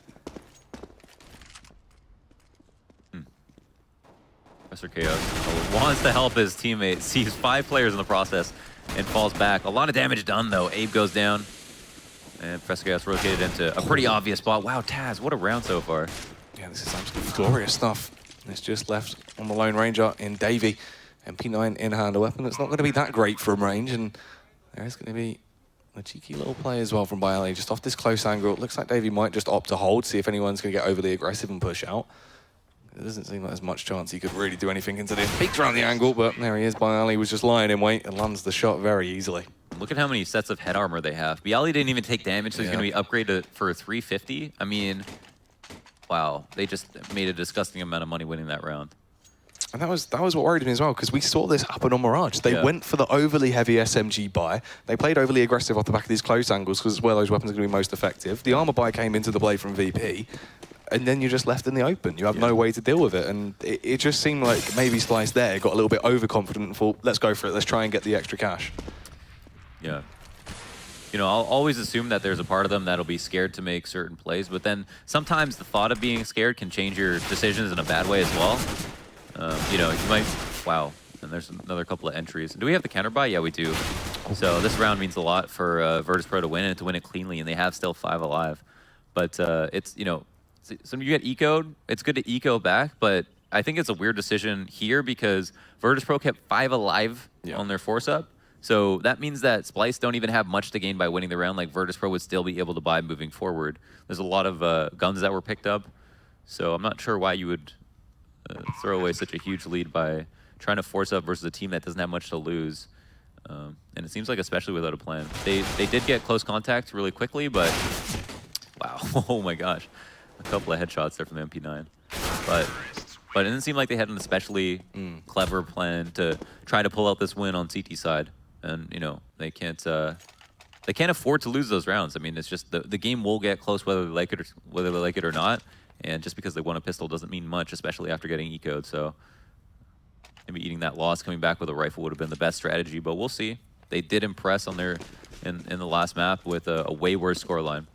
Professor Chaos wants to help his teammate, sees 5 players in the process, and falls back. A lot of damage done, though. Abe goes down, and Professor Chaos rotated into a pretty obvious spot. Wow, Taz, what a round so far. Yeah, this is absolutely glorious stuff. It's just left on the Lone Ranger in Davey. MP9 in hand, a weapon that's not going to be that great from range, and there is going to be a cheeky little play as well from Bialy, just off this close angle. It looks like Davey might just opt to hold, see if anyone's going to get overly aggressive and push out. It doesn't seem like there's much chance he could really do anything into this. Peeks around the angle, but there he is. Bialy was just lying in wait and lands the shot very easily. Look at how many sets of head armor they have. Bialy didn't even take damage, so he's going to be upgraded for 350. I mean, wow, they just made a disgusting amount of money winning that round. And that was what worried me as well, because we saw this happen on Mirage. They went for the overly heavy SMG buy. They played overly aggressive off the back of these close angles, because where those weapons are going to be most effective. The armor buy came into the play from VP, and then you're just left in the open. You have no way to deal with it. And it just seemed like maybe Splyce there got a little bit overconfident and thought, let's go for it. Let's try and get the extra cash. Yeah. You know, I'll always assume that there's a part of them that'll be scared to make certain plays, but then sometimes the thought of being scared can change your decisions in a bad way as well. You know, you might, wow, and there's another couple of entries. Do we have the counter buy? Yeah, we do. So this round means a lot for Virtus.pro to win and to win it cleanly, and they have still 5 alive. But it's, you know, so you get ecoed, it's good to eco back, but I think it's a weird decision here because Virtus.pro kept 5 alive on their force up. So that means that Splyce don't even have much to gain by winning the round, like Virtus.pro would still be able to buy moving forward. There's a lot of guns that were picked up, so I'm not sure why you would throw away such a huge lead by trying to force up versus a team that doesn't have much to lose. And it seems like especially without a plan. They did get close contact really quickly, but wow, oh my gosh. A couple of headshots there from the MP9. But it didn't seem like they had an especially clever plan to try to pull out this win on CT side. And, you know, they can't afford to lose those rounds. I mean, it's just the game will get close whether they like it or not. And just because they won a pistol doesn't mean much, especially after getting ecoed. So maybe eating that loss, coming back with a rifle would have been the best strategy, but we'll see. They did impress on their in the last map with a way worse scoreline.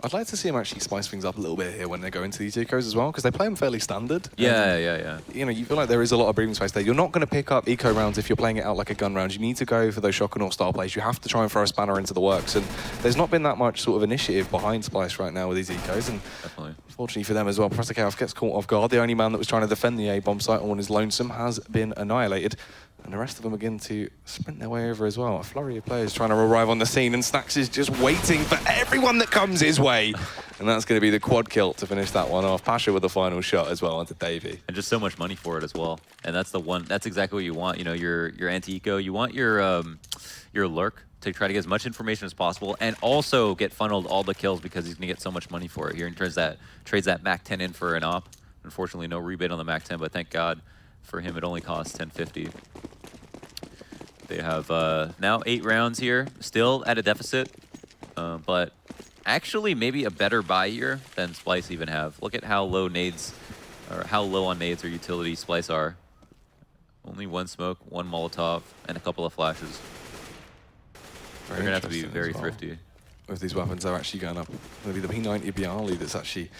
I'd like to see them actually spice things up a little bit here when they go into these ecos as well, because they play them fairly standard. Yeah. You know, you feel like there is a lot of breathing space there. You're not going to pick up eco rounds if you're playing it out like a gun round. You need to go for those shotgun or style plays. You have to try and throw a spanner into the works. And there's not been that much sort of initiative behind Splyce right now with these ecos. And Definitely. Fortunately for them as well, Professor Chaos gets caught off guard. The only man that was trying to defend the A-bomb site on his lonesome has been annihilated. And the rest of them begin to sprint their way over as well. A flurry of players trying to arrive on the scene, and Snacks is just waiting for everyone that comes his way. And that's going to be the quad kill to finish that one off. Pasha with the final shot as well onto Davey. And just so much money for it as well. And that's the one. That's exactly what you want. You know, your anti-eco. You want your lurk to try to get as much information as possible, and also get funneled all the kills because he's going to get so much money for it. Here in trades that Mac 10 in for an op. Unfortunately, no rebate on the Mac 10, but thank God for him, it only costs 1050. They have now 8 rounds here, still at a deficit, but actually maybe a better buy here than Splyce even have. Look at how low nades, or how low on nades or utility Splyce are. Only 1 smoke, 1 Molotov, and a couple of flashes. They're going to have to be very thrifty. With these weapons, they're actually going up. Maybe the P90 Bialy that's actually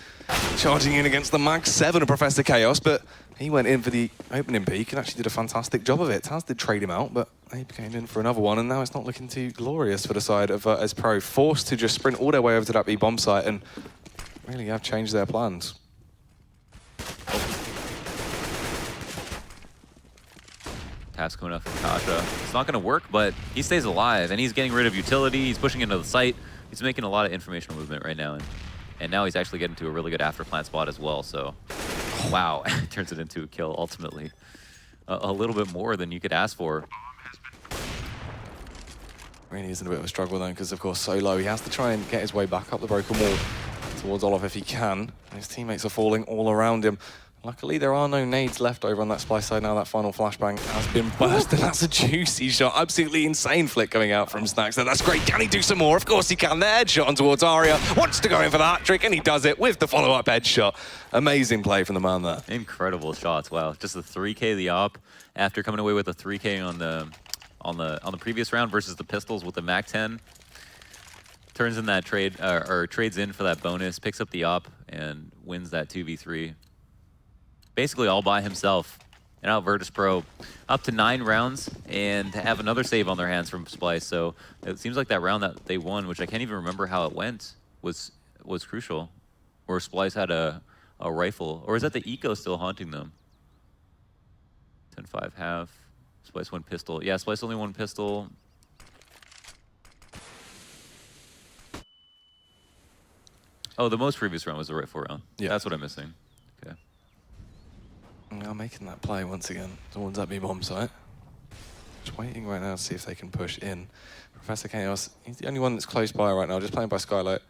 charging in against the Mag 7 of Professor Chaos, but he went in for the opening peak and actually did a fantastic job of it. Taz did trade him out, but he came in for another one, and now it's not looking too glorious for the side of Pro. Forced to just sprint all their way over to that B-bomb site and really have changed their plans. Pass coming up from Kasha. It's not going to work, but he stays alive, and he's getting rid of utility. He's pushing into the site. He's making a lot of informational movement right now, and now he's actually getting to a really good after plant spot as well. So, wow, turns it into a kill ultimately. A little bit more than you could ask for. Really is in a bit of a struggle then, because of course so low. He has to try and get his way back up the broken wall towards Olaf if he can. His teammates are falling all around him. Luckily, there are no nades left over on that Splyce side now. That final flashbang has been burst, and that's a juicy shot. Absolutely insane flick coming out from Snacks. So that's great. Can he do some more? Of course he can. The headshot on towards Aria. Wants to go in for the hat trick, and he does it with the follow-up headshot. Amazing play from the man there. Incredible shots. Wow, just the 3K the op after coming away with a 3K on the previous round versus the pistols with the Mac 10. Turns in that trade or trades in for that bonus, picks up the op, and wins that 2v3. Basically all by himself. And out Virtus.pro up to 9 rounds and to have another save on their hands from Splyce. So it seems like that round that they won, which I can't even remember how it went, was crucial. Where Splyce had a rifle. Or is that the eco still haunting them? 10-5 half. Splyce 1 pistol. Yeah, Splyce only 1 pistol. Oh, the most previous round was the rifle round. Yeah. That's what I'm missing. Okay. Now making that play once again towards that B-bomb site. Just waiting right now to see if they can push in. Professor Chaos, he's the only one that's close by right now, just playing by Skylight.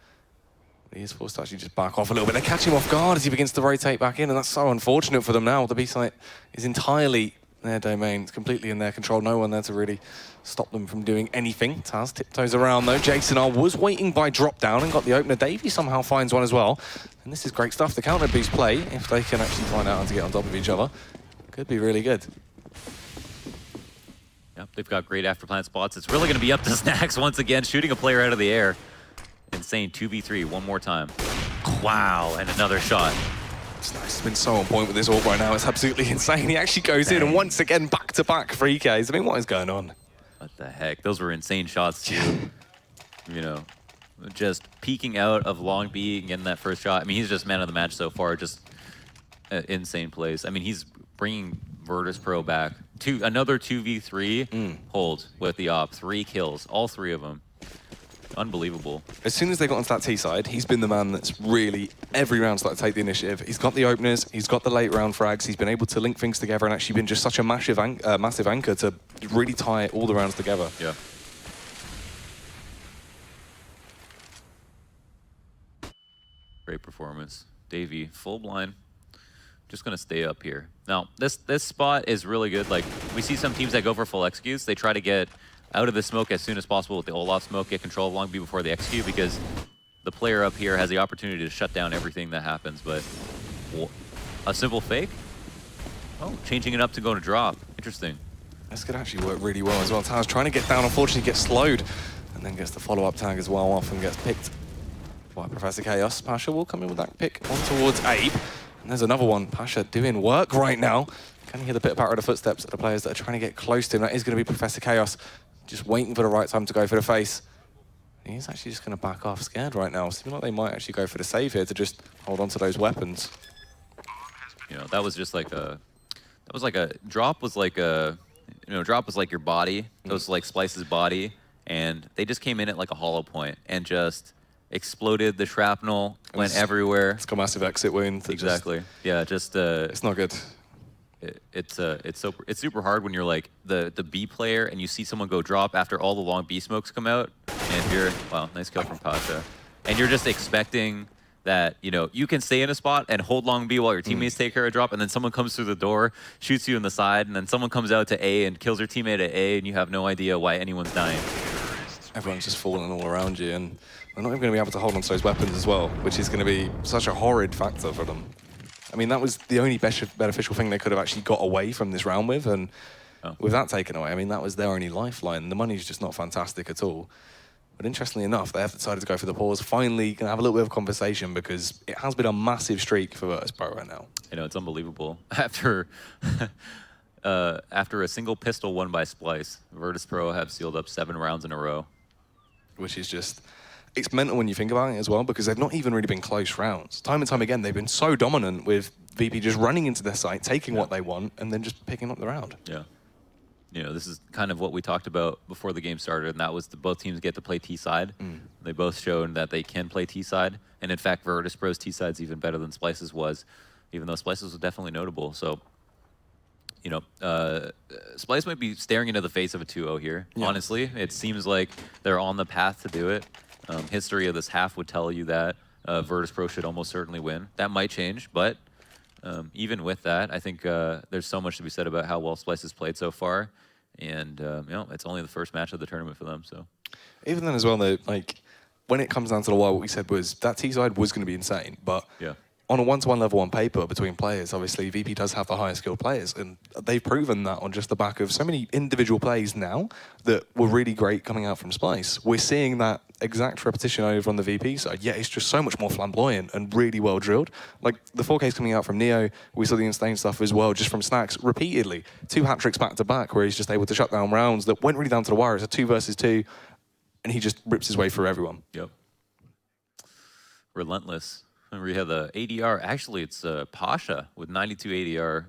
He is forced to actually just back off a little bit. They catch him off guard as he begins to rotate back in, and that's so unfortunate for them now. The B site is entirely their domain. It's completely in their control. No one there to really stop them from doing anything. Taz tiptoes around though. Jason R was waiting by drop down and got the opener. Davey somehow finds one as well. And this is great stuff. The counter boost play, if they can actually find out how to get on top of each other, could be really good. Yep, they've got great after plant spots. It's really going to be up to Snacks once again, shooting a player out of the air. Insane 2v3 one more time. Wow, and another shot. Snacks has been so on point with this AWP right now. It's absolutely insane. He actually goes in and once again back-to-back 3Ks. I mean, what is going on? What the heck? Those were insane shots too. You know, just peeking out of long B and getting that first shot. I mean, he's just man of the match so far. Just insane plays. I mean, he's bringing Virtus Pro back to another 2v3 hold with the op. 3 kills, all 3 of them. Unbelievable. As soon as they got onto that T side, he's been the man that's really, every round, started to take the initiative. He's got the openers, he's got the late round frags, he's been able to link things together and actually been just such a massive anchor to really tie all the rounds together. Yeah. Great performance. Davey, full blind. Just gonna stay up here. Now, this spot is really good. Like, we see some teams that go for full executes. They try to get out of the smoke as soon as possible with the Olaf smoke, get control of long B before they execute, because the player up here has the opportunity to shut down everything that happens. But a simple fake? Oh, changing it up to go to drop. Interesting. This could actually work really well as well. Taz trying to get down, unfortunately gets slowed, and then gets the follow-up tag as well off and gets picked by Professor Chaos. Pasha will come in with that pick on towards Abe. And there's another one. Pasha doing work right now. Can you hear the pit-patter of the footsteps of the players that are trying to get close to him? That is going to be Professor Chaos, just waiting for the right time to go for the face. He's actually just going to back off scared right now. Seems like they might actually go for the save here to just hold on to those weapons. You know, that was just like a... That was like a... Drop was like a... You know, drop was like your body. That was like Splyce's body. And they just came in at like a hollow point and just exploded. The shrapnel went everywhere. It's got a massive exit wound. Exactly. Yeah, just... it's not good. It's super hard when you're like the B player and you see someone go drop after all the long B smokes come out, and you're, wow, nice kill from Pasha, and you're just expecting that, you know, you can stay in a spot and hold long B while your teammates take care of drop, and then someone comes through the door, shoots you in the side, and then someone comes out to A and kills your teammate at A, and you have no idea why anyone's dying. Everyone's just falling all around you, and they're not even going to be able to hold on to those weapons as well, which is going to be such a horrid factor for them. I mean, that was the only beneficial thing they could have actually got away from this round with, and with that taken away, I mean, that was their only lifeline. The money's just not fantastic at all. But interestingly enough, they have decided to go for the pause. Finally, going to have a little bit of conversation, because it has been a massive streak for Virtus Pro right now. You know, it's unbelievable. After after a single pistol won by Splyce, Virtus Pro have sealed up 7 rounds in a row. Which is just... It's mental when you think about it as well, because they've not even really been close rounds. Time and time again, they've been so dominant with VP just running into their site, taking what they want, and then just picking up the round. Yeah. You know, this is kind of what we talked about before the game started, and that was both teams get to play T-side. They both shown that they can play T-side, and in fact, Virtus Pro's T-side's even better than Splyce's was, even though Splyce's was definitely notable. So, you know, Splyce might be staring into the face of a 2-0 here. Yeah. Honestly, it seems like they're on the path to do it. History of this half would tell you that Virtus Pro should almost certainly win. That might change, but even with that, I think there's so much to be said about how well Splyce has played so far, and you know, it's only the first match of the tournament for them. So even then as well, though, like when it comes down to the wire, what we said was that T side was going to be insane, but yeah. On a one-to-one level on paper between players, obviously VP does have the higher skilled players, and they've proven that on just the back of so many individual plays now that were really great coming out from Splyce. We're seeing that exact repetition over on the VP side. Yeah, it's just so much more flamboyant and really well drilled. Like the 4Ks coming out from Neo, we saw the insane stuff as well just from Snacks repeatedly. 2 hat-tricks back to back where he's just able to shut down rounds that went really down to the wire. It's a 2 versus 2, and he just rips his way through everyone. Yep. Relentless. Remember, you have the ADR. Actually, it's Pasha with 92 ADR,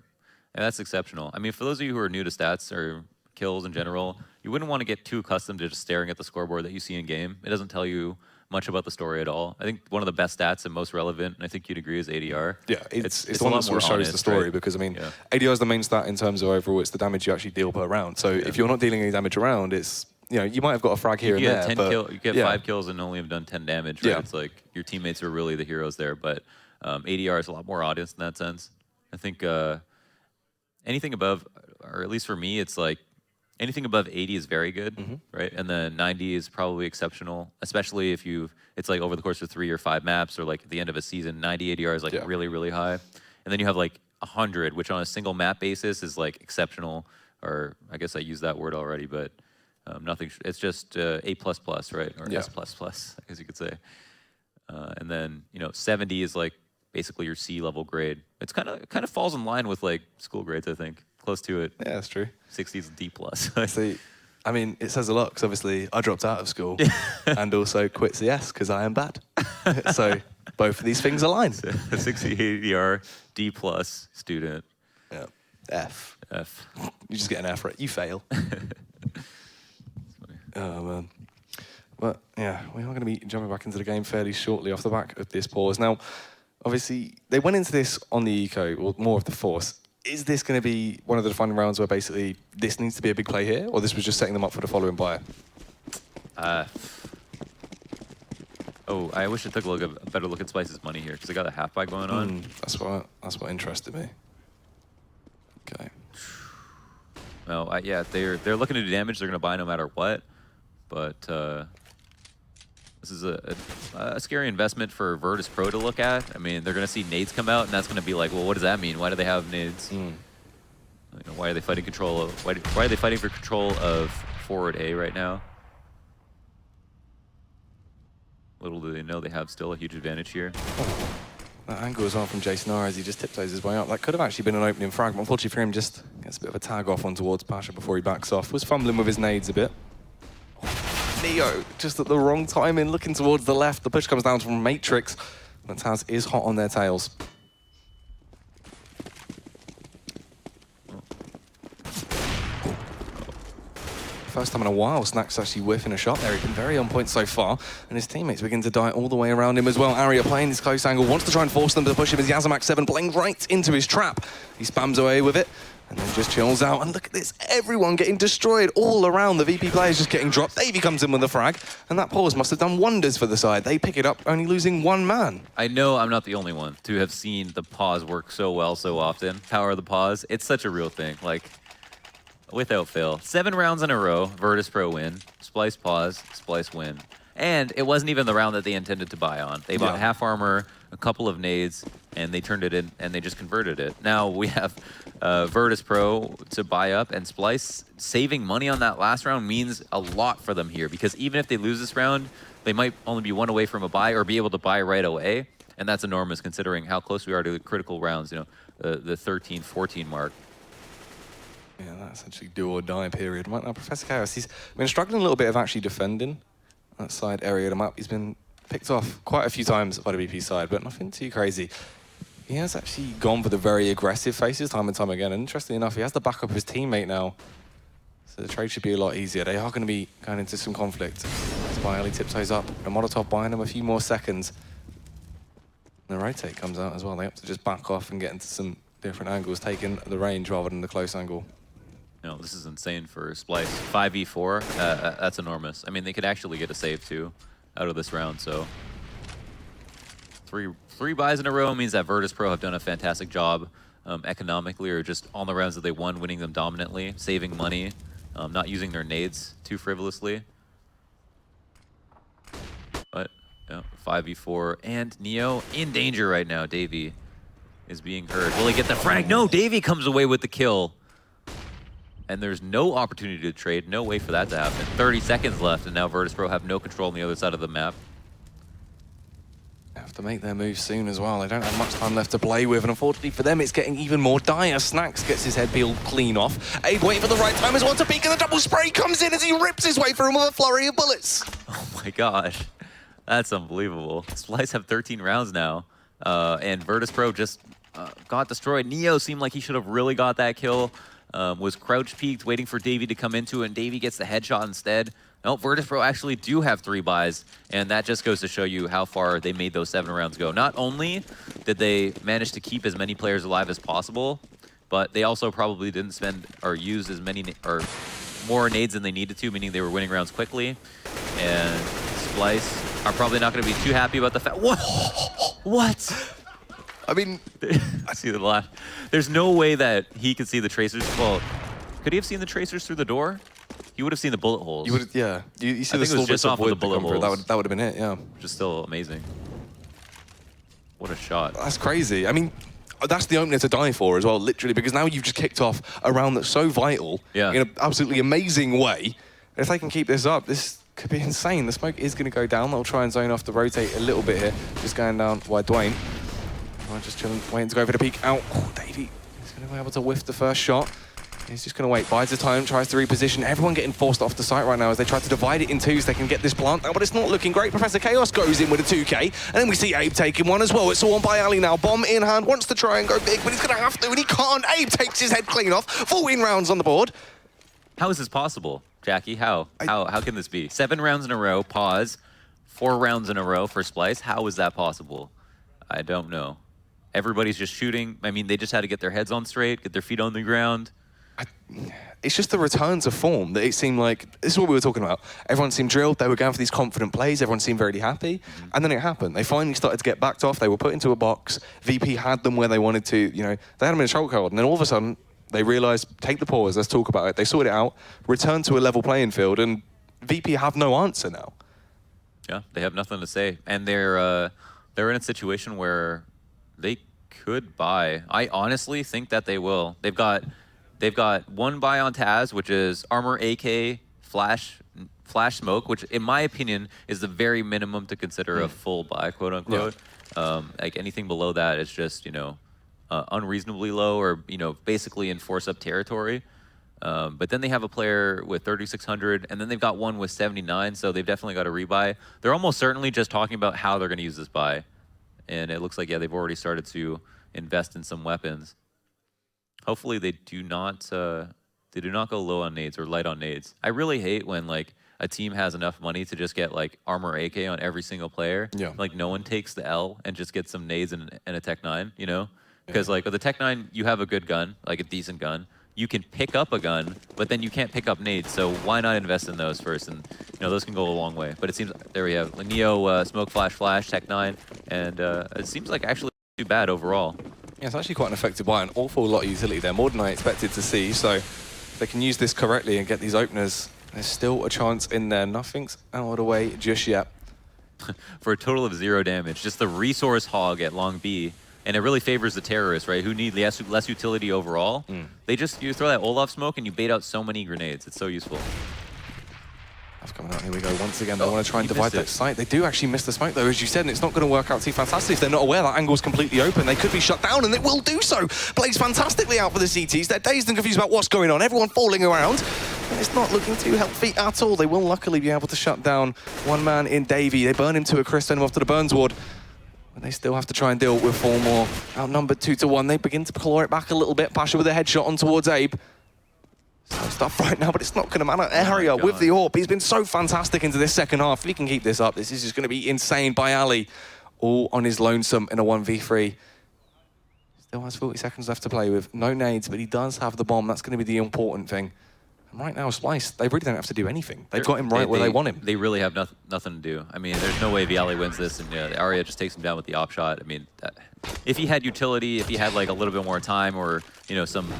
and that's exceptional. I mean, for those of you who are new to stats or kills in general, you wouldn't want to get too accustomed to just staring at the scoreboard that you see in game. It doesn't tell you much about the story at all. I think one of the best stats and most relevant, and I think you'd agree, is ADR. Yeah, it's the one that sort of shows the story, right? Because I mean, ADR is the main stat in terms of overall. It's the damage you actually deal per round. So if you're not dealing any damage around, it's you know, you might have got a frag here and there, but you get 5 kills and only have done 10 damage. Right? It's like your teammates are really the heroes there, but ADR is a lot more audience in that sense. I think anything above, or at least for me, it's like anything above 80 is very good, right? And then 90 is probably exceptional, especially if it's like over the course of 3 or 5 maps, or like at the end of a season, 90 ADR is like really, really high. And then you have like 100, which on a single map basis is like exceptional, or I guess I used that word already, but nothing. It's just A++, right? Or S++, I guess you could say. And then 70 is like basically your C level grade. It's kind of falls in line with like school grades, I think, close to it. Yeah, that's true. 60 is D+. See, I mean, it says a lot because obviously I dropped out of school and also quit CS because I am bad. So both of these things align. So, 60 ADR, D+ student. Yeah. F. You just get an F, right? You fail. Oh, man. But, yeah, we are going to be jumping back into the game fairly shortly off the back of this pause. Now, obviously, they went into this on the eco, or more of the force. Is this going to be one of the defining rounds where basically this needs to be a big play here, or this was just setting them up for the following buy? Oh, I wish I took a better look at Splyce's money here, because they got a half buy going on. That's what interested me. Okay. Well, yeah, they're looking to do damage. They're going to buy no matter what. But this is a scary investment for Virtus Pro to look at. I mean, they're going to see nades come out, and that's going to be like, well, what does that mean? Why do they have nades? Why are they fighting why are they fighting for control of forward A right now? Little do they know they have still a huge advantage here. That angle as well from Jason R as he just tiptoes his way up. That could have actually been an opening frag, but unfortunately for him, just gets a bit of a tag off on towards Pasha before he backs off. Was fumbling with his nades a bit. Neo, just at the wrong timing, looking towards the left. The push comes down from Matrix. And Taz is hot on their tails. First time in a while, Snack's actually whiffing a shot there. He's been very on point so far, and his teammates begin to die all the way around him as well. Aria playing this close angle, wants to try and force them to push him as Yazamak 7 playing right into his trap. He spams away with it, and then just chills out. And look at this, everyone getting destroyed all around. The VP players just getting dropped. Davey comes in with a frag, and that pause must have done wonders for the side. They pick it up, only losing 1 man. I know I'm not the only one to have seen the pause work so well so often. Power of the pause, it's such a real thing. Like, without fail. 7 rounds in a row, Virtus Pro win, Splyce pause, Splyce win. And it wasn't even the round that they intended to buy on. They bought half armor, a couple of nades, and they turned it in, and they just converted it. Now we have Virtus Pro to buy up, and Splyce saving money on that last round means a lot for them here, because even if they lose this round, they might only be 1 away from a buy or be able to buy right away. And that's enormous considering how close we are to the critical rounds, the 13, 14 mark. Yeah, that's actually do or die period. Right now, Professor Chaos, he's been struggling a little bit of actually defending that side area of the map. He's been picked off quite a few times by the BP side, but nothing too crazy. He has actually gone for the very aggressive faces time and time again. And interestingly enough, he has the backup of his teammate now. So the trade should be a lot easier. They are going to be going into some conflict. Spy tiptoes up. A Molotov buying them a few more seconds. And the rotate comes out as well. They have to just back off and get into some different angles, taking the range rather than the close angle. No, this is insane for Splyce. 5v4, that's enormous. I mean, they could actually get a save too out of this round, so. Three buys in a row means that Virtus Pro have done a fantastic job economically, or just on the rounds that they won, winning them dominantly, saving money, not using their nades too frivolously. But, 5v4, and Neo in danger right now. Davey is being hurt. Will he get the frag? No, Davey comes away with the kill. And there's no opportunity to trade, no way for that to happen. 30 seconds left, and now Virtus Pro have no control on the other side of the map. They have to make their move soon as well. They don't have much time left to play with, and unfortunately for them, it's getting even more dire. Snacks gets his head peeled clean off. Abe waiting for the right time as well to peek, and the double spray comes in as he rips his way through him with a flurry of bullets. Oh my gosh, that's unbelievable. Splyce have 13 rounds now, and Virtus Pro just got destroyed. Neo seemed like he should have really got that kill. Was crouch peeked, waiting for Davey to come into it, and Davey gets the headshot instead. No, Virtus Pro actually do have 3 buys, and that just goes to show you how far they made those 7 rounds go. Not only did they manage to keep as many players alive as possible, but they also probably didn't spend or use as many, or more nades than they needed to, meaning they were winning rounds quickly. And Splyce are probably not going to be too happy about the fact. What? What? I mean, I see the laugh. There's no way that he could see the tracers. Well, could he have seen the tracers through the door? He would have seen the bullet holes. you would, yeah. You see I the think it was just off of the bullet holes. That would have been it, yeah. Which is still amazing. What a shot. That's crazy. I mean, that's the opener to die for as well, literally, because now you've just kicked off a round that's so vital in an absolutely amazing way. If they can keep this up, this could be insane. The smoke is going to go down. They'll try and zone off to rotate a little bit here. Just going down by Dwayne. Just chilling, waiting to go for the peek out. Oh, Davey is going to be able to whiff the first shot. He's just going to wait, bides the time, tries to reposition. Everyone getting forced off the site right now as they try to divide it in two so they can get this plant out, but it's not looking great. Professor Chaos goes in with a 2K, and then we see Abe taking one as well. It's all on by Ali now. Bomb in hand, wants to try and go big, but he's going to have to, and he can't. Abe takes his head clean off. 14 rounds on the board. How is this possible, Jackie? How can this be? 7 rounds in a row, pause. 4 rounds in a row for Splyce. How is that possible? I don't know. Everybody's just shooting. I mean, they just had to get their heads on straight, get their feet on the ground. It's just the return to form that it seemed like, this is what we were talking about. Everyone seemed drilled, they were going for these confident plays, everyone seemed very happy, and then it happened. They finally started to get backed off, they were put into a box, VP had them where they wanted to, you know, they had them in a chokehold, and then all of a sudden, they realized, take the pause, let's talk about it. They sorted it out, returned to a level playing field, and VP have no answer now. Yeah, they have nothing to say. And they're in a situation where they could buy. I honestly think that they will. They've got one buy on Taz, which is armor, AK, flash smoke, which in my opinion is the very minimum to consider a full buy, quote unquote. Yeah. Like anything below that is just, you know, unreasonably low or, you know, basically in force up territory. But then they have a player with 3,600, and then they've got one with 79, so they've definitely got a rebuy. They're almost certainly just talking about how they're going to use this buy. And it looks like, yeah, they've already started to invest in some weapons. Hopefully they do not go low on nades or light on nades. I really hate when like a team has enough money to just get like armor AK on every single player. Yeah. Like no one takes the L and just gets some nades and a Tech 9, you know? Because like with the Tech 9, you have a good gun, like a decent gun. You can pick up a gun, but then you can't pick up nades. So why not invest in those first? And you know those can go a long way. But it seems there we have Neo, smoke, flash, Tech 9, and it seems like actually not too bad overall. Yeah, it's actually quite an effective buy. An awful lot of utility there, more than I expected to see. So if they can use this correctly and get these openers, there's still a chance in there. Nothing's out of the way just yet. For a total of 0 damage, just the resource hog at long B. And it really favors the terrorists, right? Who need less utility overall. They just, you throw that Olaf smoke and you bait out so many grenades. It's so useful. That's coming out. Here we go. Once again, they want to try and divide that site. They do actually miss the smoke, though, as you said, and it's not going to work out too fantastic. If they're not aware that angle's completely open, they could be shut down, and they will do so. Plays fantastically out for the CTs. They're dazed and confused about what's going on. Everyone falling around, and it's not looking too healthy at all. They will luckily be able to shut down one man in Davey. They burn him to a Chris, send him off to the Burns ward. But they still have to try and deal with 4 more. Outnumbered 2-1. They begin to claw it back a little bit. Pasha with a headshot on towards Abe. Slow stuff right now, but it's not going to matter. Area with the AWP. He's been so fantastic into this second half. If he can keep this up, this is just going to be insane by Ali. All on his lonesome in a 1v3. Still has 40 seconds left to play with. No nades, but he does have the bomb. That's going to be the important thing. And right now, Splyce, they really don't have to do anything. They've got him right where they want him. They really have nothing to do. I mean, there's no way Viali wins this, and the Aria just takes him down with the op shot. I mean, if he had utility, if he had like a little bit more time or, you know, some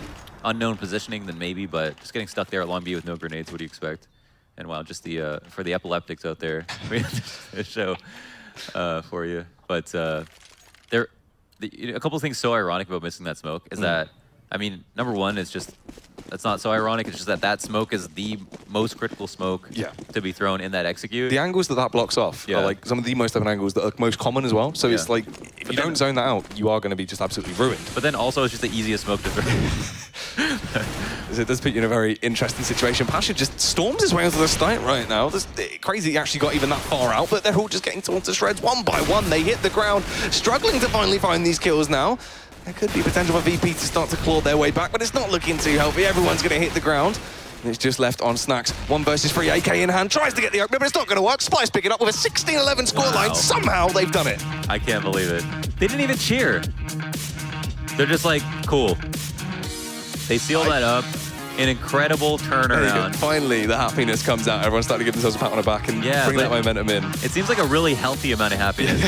unknown positioning, then maybe, but just getting stuck there at long B with no grenades, what do you expect? And wow, just the for the epileptics out there, we have a show for you. But a couple of things so ironic about missing that smoke is that, I mean, number one, it's just, that's not so ironic. It's just that smoke is the most critical smoke to be thrown in that execute. The angles that blocks off are like some of the most open angles that are most common as well. So it's like, if you don't zone that out, you are going to be just absolutely ruined. But then also it's just the easiest smoke to throw. It does put you in a very interesting situation. Pasha just storms his way onto the site right now. It's crazy he actually got even that far out, but they're all just getting torn to shreds one by one. They hit the ground, struggling to finally find these kills now. There could be potential for VP to start to claw their way back, but it's not looking too healthy. Everyone's going to hit the ground. And it's just left on Snacks. 1 versus 3, AK in hand, tries to get the opener, but it's not going to work. Splyce picking up with a 16-11 scoreline. Somehow they've done it. I can't believe it. They didn't even cheer. They're just like, cool. They seal that up. an incredible There you go. turnaround. Finally, the happiness comes out. Everyone's starting to give themselves a pat on the back and bring that momentum in. It seems like a really healthy amount of happiness.